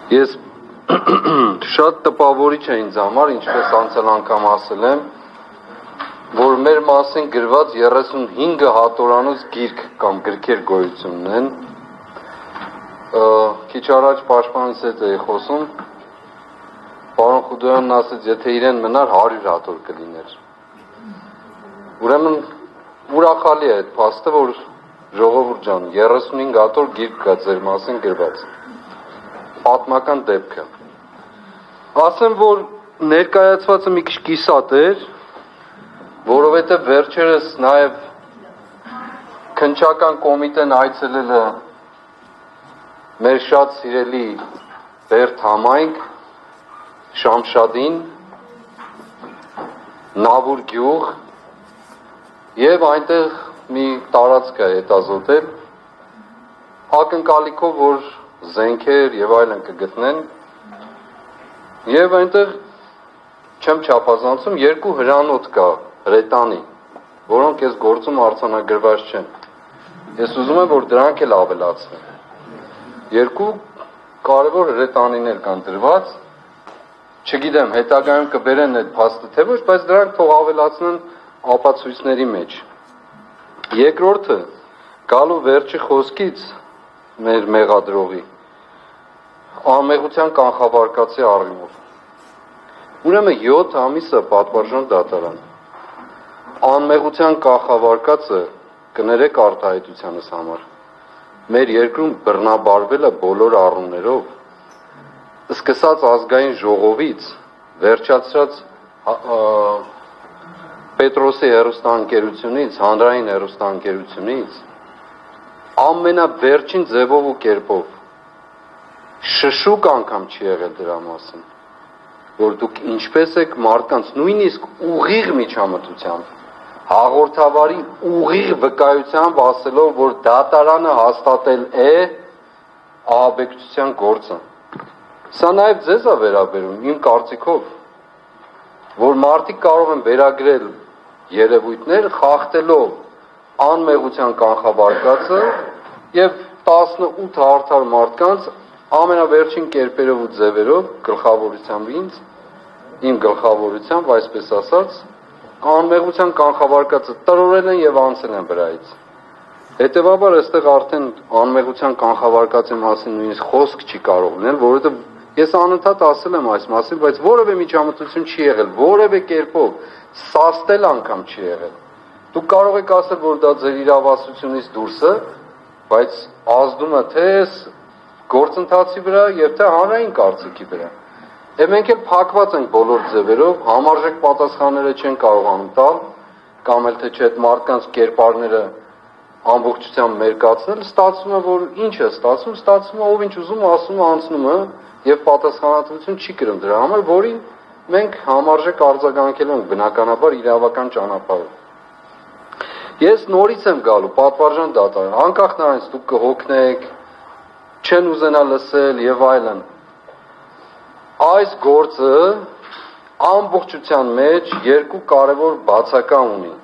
Ես շատ տպավորիչ է ինձ համար, ինչպես անցել անգամ ասել եմ, որ մեր մասին գրված 35 հատորանոց գիրք կամ գրքեր գոյություն ունեն։ Քիչ առաջ պաշտպանից հետ էի խոսում, պարոն Խուդոյանն ասեց, եթե իրեն մնար 100 հատոր կլիներ։ Ուրեմն ուրախալի է այդ փաստը, որ ժողովուրդ ջան, 35 հատոր գիրք կա ձեր մասին գրված։ Պատմական դեպք է։ Ասեմ, որ ներկայացվածը մի քիչ կիսատ էր, որովհետև վերջերս նաև քննչական կոմիտեն այցելել է մեր շատ սիրելի Բերդ համայնք, Շամշադին, Նավուր գյուղ եւ այնտեղ մի տարածք է հետազոտել, ակնկալիքով, որ զենքեր եւ այլն կգտնեն, եւ այնտեղ չեմ չափազանցում, 2 հրանոթ կա հրետանի, որոնք այս գործում արձանագրված չեն։ Ես ուզում եմ, որ դրանք էլ ավելացվեն։ 2 կարևոր հրետանիներ կան դրված, չգիտեմ, հետագայում կբերեն այդ փաստը թե ոչ, բայց դրանք թող ավելացնեն ապացույցների մեջ։ Երկրորդը, գալու վերջի խոսքից մեր մեղադրողի անմեղության կանխավարկածի առումով։ Ուրեմն 7 ամիսը պատվարժան դատարան։ Անմեղության կանխավարկածը կներեք արտահայտությանս համար։ Մեր երկրում բռնաբարվել է բոլոր առումներով, սկսած ազգային ժողովից, վերջացրած Պետրոսի հեռուստաընկերությունից, հանրային հեռուստաընկերությունից, ամենավերջին ձևով ու կերպով, շշուկ անգամ չի եղել դրա մասին, որ դուք ինչպես եք մարդկանց նույնիսկ ուղիղ միջամտությամբ, հաղորդավարի ուղիղ վկայությամբ ասելով, որ դատարանը հաստատել է ահաբեկչության գործը։ Սա նաև ձեզ է վերաբերում, իմ կարծիքով, որ մարդիկ կարող են վերագրել երևույթներ, խախտելով անմեղության կանխավարկածը եւ 18 հարթար մարդկանց ամենավերջին կերպերով ու ձևերով գլխավորությամբ ինձ, իմ գլխավորությամբ, այսպես ասած, անմեղության կանխավարկածը տրորել են եւ անցել են վրայից։ Հետևաբար այստեղ արդեն անմեղության կանխավարկածի մասին նույնիսկ խոսք չի կարող լինել, որովհետեւ ես անընդհատ ասել եմ այս մասին, բայց որևէ միջամտություն չի եղել, որևէ կերպով սաստել անգամ չի եղել։ Դուք կարող եք ասել, որ դա ձեր իրավասությունից դուրս է, բայց ազդում է թե գործընթացի վրա եւ թե հանրային կարծիքի վրա։ Եվ մենք էլ փակված ենք բոլոր ձևերով, համարժեք պատասխանները չեն կարողանում տալ, կամ էլ թե չէ այդ մարդկանց կերպարները ամբողջությամբ մերկացնել, ստացվում է, որ ինչ է ստացվում, ստացվում է ով ինչ ուզում ասում անցնում է եւ պատասխանատվություն չի կրում դրա համար, որին մենք համարժեք արձագանքել ենք բնականաբար իրավական ճանապարհով։ Ես նորից եմ գալու պատվարժան դատարան, անկախ նրանից դուք կհոգնեք, չեն ուզենա լսել եւ այլն։ Այս գործը ամբողջության մեջ 2 կարևոր բացակա ունի։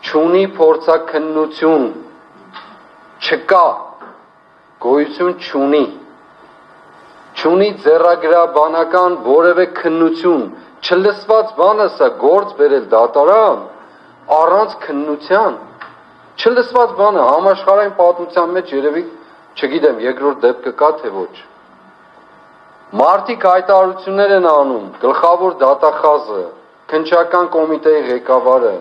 Չունի փորձաքննություն, չկա, գոյություն չունի։ Չունի ձեռագրաբանական որևէ քննություն, չլսված բանը սա գործ բերել դատարան առանց քննության, չլսված բանը համաշխարհային պատմության մեջ երևի, չգիտեմ, երկրորդ դեպքը կա թե ոչ։ Մարդիկ հայտարարություններ են անում, գլխավոր դատախազը, քննչական կոմիտեի ղեկավարը,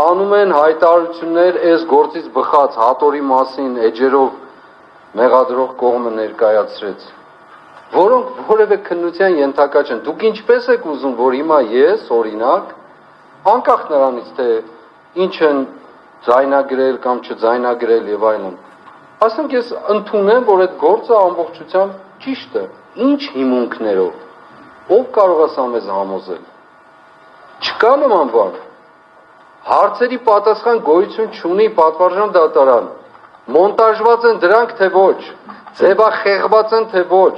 անում են հայտարարություններ այս գործից բխած հատորի մասին էջերով մեղադրող կողմը ներկայացրեց, որոնք որևէ քննության ենթակա չեն։ Դուք ինչպես եք ուզում, որ հիմա ես, օրինակ, անկախ նրանից, թե ինչ են ձայնագրել կամ չձայնագրել եւ այլն, ասենք ես ընդունեմ, որ այդ գործը ամբողջությամբ ճիշտ է։ Ինչ հիմունքներով, ով կարող է սա մեզ համոզել։ Չկա նման բան։ Հարցերի պատասխան գոյություն չունի պատվարժան դատարան։ Մոնտաժված են դրանք թե ոչ, ձևախեղված են թե ոչ։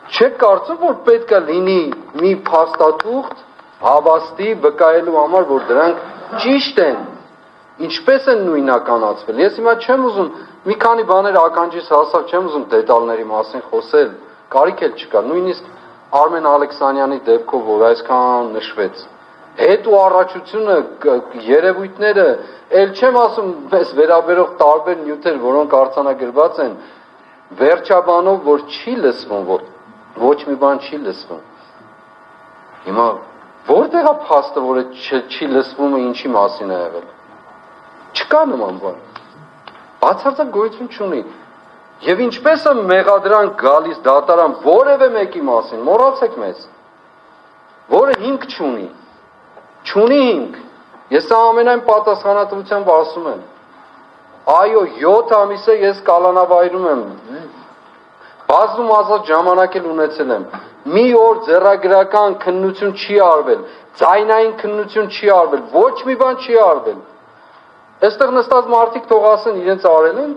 Չեք կարծում, որ պետք է լինի մի փաստաթուղթ հավաստի վկայելու համար, որ դրանք ճիշտ են։ Ինչպես են նույնականացվել։ Ես հիմա չեմ ուզում մի քանի բաներ ականջիս հասավ, չեմ ուզում դետալների մասին խոսել, կարիք էլ չկա, նույնիսկ Արմեն Ալեքսանյանի դեպքով, որ այսքան նշվեց։ Հետ ու առաջությունը, երևույթները, ել չեմ ասում, մեզ վերաբերող տարբեր նյութեր, որոնք արձանագրված են, վերջաբանով, որ չի լսվում, ոչ մի բան չի լսվում։ Հիմա որտեղ է փաստը, որ չի լսվում է ինչի մասին է եղել։ Չկա նման բան։ Բացարձակ գոյություն չունի։ Եվ ինչպես է մեղադրանք գալիս դատարան որևէ մեկի մասին, մոռացեք մեզ, որը հիմք չունի։ Չունի հիմք։ Ես սա ամենայն պատասխանատվությամբ ասում եմ։ Այո, 7 ամիս է ես կալանավայրում եմ։ Բազում ազատ ժամանակ էլ ունեցել եմ։ Մի օր ձեռագրական քննություն չի արվել, ձայնային քննություն չի արվել, ոչ մի բան չի արվել։ Այստեղ նստած մարդիկ թող ասեն իրենց արել են,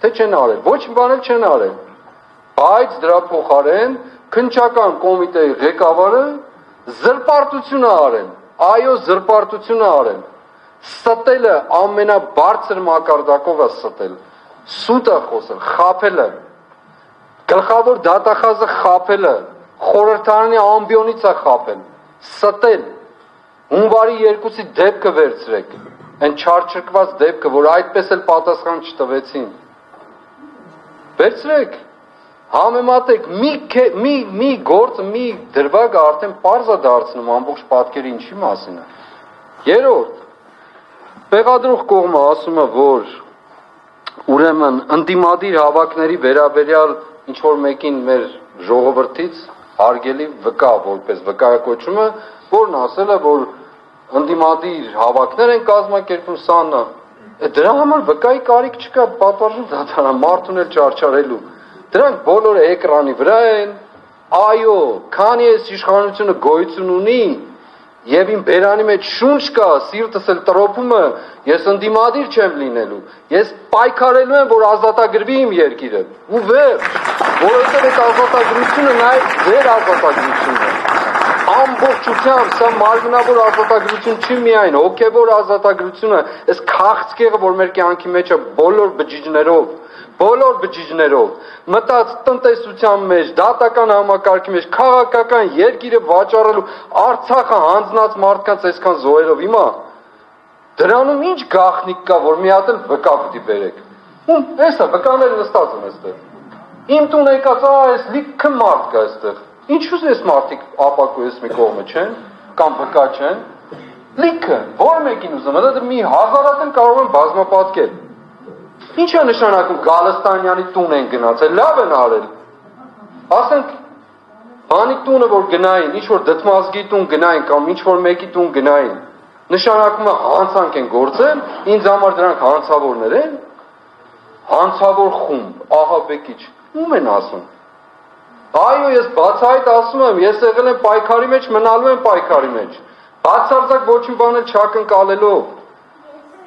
թե չեն արել, ոչ մի բան էլ չեն արել։ Բայց դրա փոխարեն քննչական կոմիտեի ղեկավարը զրպարտություն է արել, այո, զրպարտություն է արել, ստելը ամենաբարձր մակարդակով է ստել, սուտ է խոսել, խաբել է, գլխավոր դատախազը խաբել է, խորհրդարանի ամբիոնից է խաբել, ստել, հունվարի 2-ի դեպքը վերցրեք, այն չարչրկված դեպքը, որ այդպես էլ պատասխան չտվեցին, վերցրեք, համեմատեք, մի գործը, մի դրվագը արդեն պարզ է դարձնում ամբողջ պատկերը ինչի մասին է։ Երրորդ, մեղադրող կողմը ասում է, որ ուրեմն ընդդիմադիր հավաքների վերաբերյալ ինչ-որ մեկին մեր ժողովրդից հարգելի վկա, որպես վկայակոչումը, որն ասել է, որ ընդդիմադիր հավաքներ են կազմակերպում սաննա, դրա համար վկայի կարիք չկա, պատվարժան դատարան, մարդուն էլ չարչարելու, դրանք բոլորը էկրանի վրա են, այո, քանի այս իշխանությունը գոյություն ունի, եւ իմ բերանի մեջ շունչ կա, սիրտս էլ տրոփում է, ես ընդդիմադիր չեմ լինելու, ես պայքարելու եմ, որ ազատագրվի իմ երկիրը, ու վերջ, որովհետեւ այդ ազատագրությունը նաեւ ձեր ազատագրությունն է, ամբողջությամբ, սա մարմնավոր ազատագրություն չի միայն, հոգեվոր ազատագրությունը, այս քաղցկեղը, որ մեր կյանքի մեջ է բոլոր բջիջներով, մտած տնտեսության մեջ, դատական համակարգի մեջ, քաղաքական երկիրը վաճառելու, Արցախը հանձնած մարդկանց այսքան զոհերով, հիմա դրանում ինչ գաղտնիք կա, որ մի հատ էլ վկա պիտի բերեք։ Էսա վկաները նստած են այստեղ։ Իմ տուն եկած, այս լիքը մարդ կա այստեղ։ Ինչու՞ ես մարդիկ ապակոյես մի կողմը չեն, կամ վկա չեն։ Լիքը, որ մեկին ուզում, դա մի հազարատ են կարող են բազմապատկել։ Ինչ է նշանակում Գալստանյանի տուն են գնացել, լավ են արել։ Ասենք, բանի տունը որ գնային, ինչ որ դդմազգի տուն գնային կամ ինչ որ մեկի տուն գնային, նշանակում է հանցանք են գործել, ինձ համար դրանք հանցավորներ են, հանցավոր խումբ, ահաբեկիչ, ում են ասում։ Այո, ես բացահայտ ասում եմ, ես եղել եմ պայքարի մեջ, մնալու եմ պայքարի մեջ, բացարձակ ոչ մի բան չակնկալելով։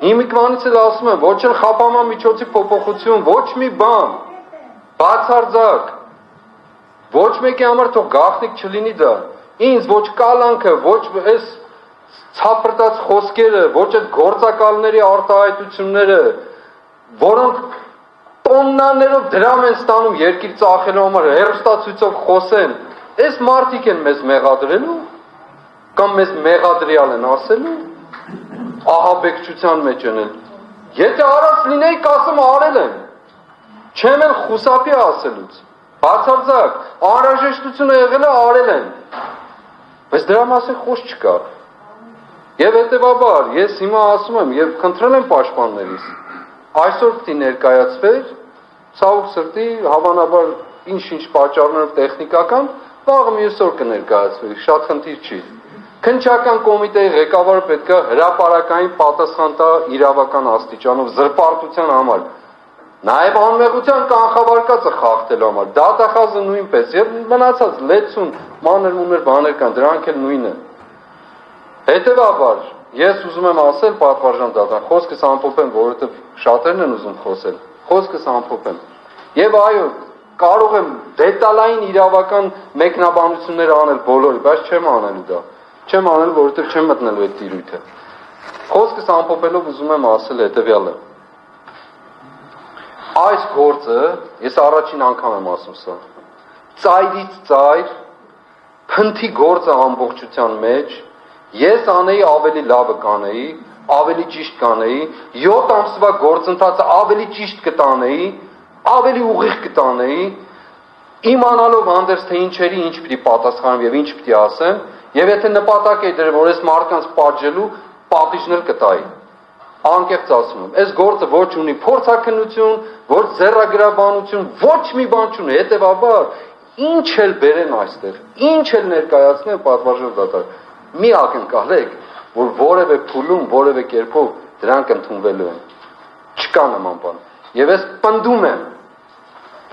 Հիմիկվանից էլ ասում եմ, ոչ էլ խափանման միջոցի փոփոխություն, ոչ մի բան, բացարձակ, ոչ մեկի համար թող գաղտնիք չլինի դա, ինձ ոչ կալանքը, ոչ այս ցապրտած խոսքերը, ոչ այդ գործակալների արտահայտությունները, որոնք տոննաներով դրամ են ստանում երկիր ծախելու համար, հեռուստացույցով խոսեն, այս մարդիկ են մեզ մեղադրելու, կամ մեզ մեղադրյալ են ասելու, ահաբեկչության մեջ ենել։ Եթե արած լինեի, կասեմ արել եմ, չեմ էլ խուսափի ասելուց, բացարձակ, անհրաժեշտությունը եղել է արել են, բայց դրա մասին խոսք չկա։ Եվ հետևաբար, ես հիմա ասում եմ եւ խնդրել եմ պաշտպաններից, այսօր պիտի ներկայացվեր, ցավոք սրտի, հավանաբար ինչ-ինչ պատճառներով տեխնիկական, վաղը մյուս օր կներկայացվի, շատ խնդիր չի։ Քննչական կոմիտեի ղեկավարը պետք է հրապարակային պատասխան տա իրավական աստիճանով զրպարտության համար, նաև անմեղության կանխավարկածը խախտելու համար, դատախազը նույնպես, եւ մնացած լեցուն մանր-մուներ բաներ կան, դրանք էլ նույնը։ Հետևաբար, ես ուզում եմ ասել պատվարժան դատան, խոսքս ամփոփեմ, որովհետեւ շատերն են ուզում խոսել, խոսքս ամփոփեմ։ Եվ այո, կարող եմ դետալային իրավական մեկնաբանություններ անել բոլորի, բայց չեմ անելու դա։ Չեմ անել, որովհետև չեմ մտնելու այդ տիրույթը։ Խոսքս ամփոփելով ուզում եմ ասել հետևյալը։ Այս գործը, ես առաջին անգամ եմ ասում սա, ծայրից ծայր, փնթի գործը ամբողջության մեջ, ես անեի ավելի լավը կանեի, ավելի ճիշտ կանեի, 7 ամսվա գործընթացը ավելի ճիշտ կտանեի, ավելի ուղիղ կտանեի, իմանալով հանդերձ թե ինչերի ինչ պիտի պատասխանեմ եւ ինչ պիտի ասեմ, եւ եթե նպատակ է դրել, որ այս մարդկանց պատժելու, պատիժներ կտայի։ Անկեղծ ասում եմ, այս գործը ոչ ունի փորձաքննություն, ոչ ձեռագրաբանություն, ոչ մի բան չունի, հետեւաբար ինչ էլ բերեն այստեղ, ինչ էլ ներկայացնեն պատվարժող դատարան, մի ակնկալեք, որ որևէ փուլում, որևէ կերպով դրանք ընդունվելու են։ Չկա նման բան։ Եվ ես պնդում եմ,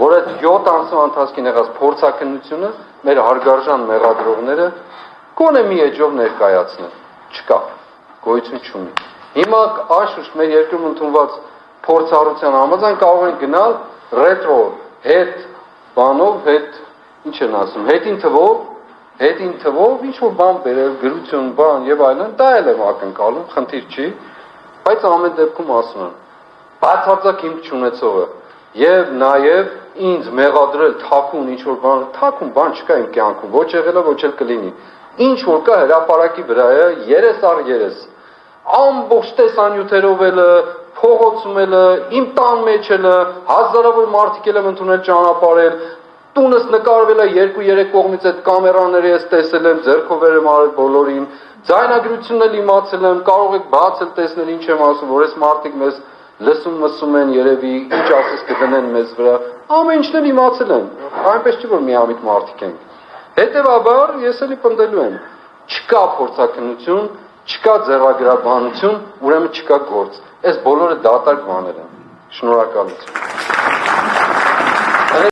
որ այդ 7 ամսվա ընթացքին եղած փորձաքննությունը մեր հարգարժան մեղադրողները գոնե մի էջով ներկայացնեն։ Չկա, գոյություն չունի։ Հիմա անշուշտ մեր երկրում ընդունված փորձառության համաձայն կարող են գնալ ռետրո հետ բանով, հետ ինչ են ասում, հետին թվով ինչ որ բան բերել, գրություն, բան եւ այլն, դա էլ եմ ակնկալում, խնդիր չի, բայց ամեն դեպքում ասում եմ, բացարձակ հիմք չունեցողը եւ նաեւ ինձ մեղադրել թաքուն ինչ որ բան, թաքուն բան չկա իմ կյանքում, ոչ եղել է, ոչ էլ կլինի։ Ինչ որ կա հրապարակի վրա է, 3 առ 3 ամբողջ տեսանյութերով էլ փողոցում էլ իմ տան մեջ էլ հազարավոր մարդիկ էլ եմ ընդունել ճանապարհել տունս նկարվել է 2-3 կողմից այդ կամերաները ես տեսել եմ ձեռքով եմ արել բոլորին ձայնագրությունն էլ իմացել եմ կարող եք բացել տեսնել ինչ եմ ասում որ այս մարդիկ մեզ լսում են երևի ինչ ասես կդնեն մեզ վրա ամեն ինչն էլ իմացել եմ այնպես չի որ միամիտ մարդիկ են հետևաբար ես էլի պնդելու եմ չկա փորձաքննություն չկա ձեռագրաբանություն, ուրեմն չկա գործ։ Այս բոլորը դատարկ բաներ են։ Շնորհակալություն։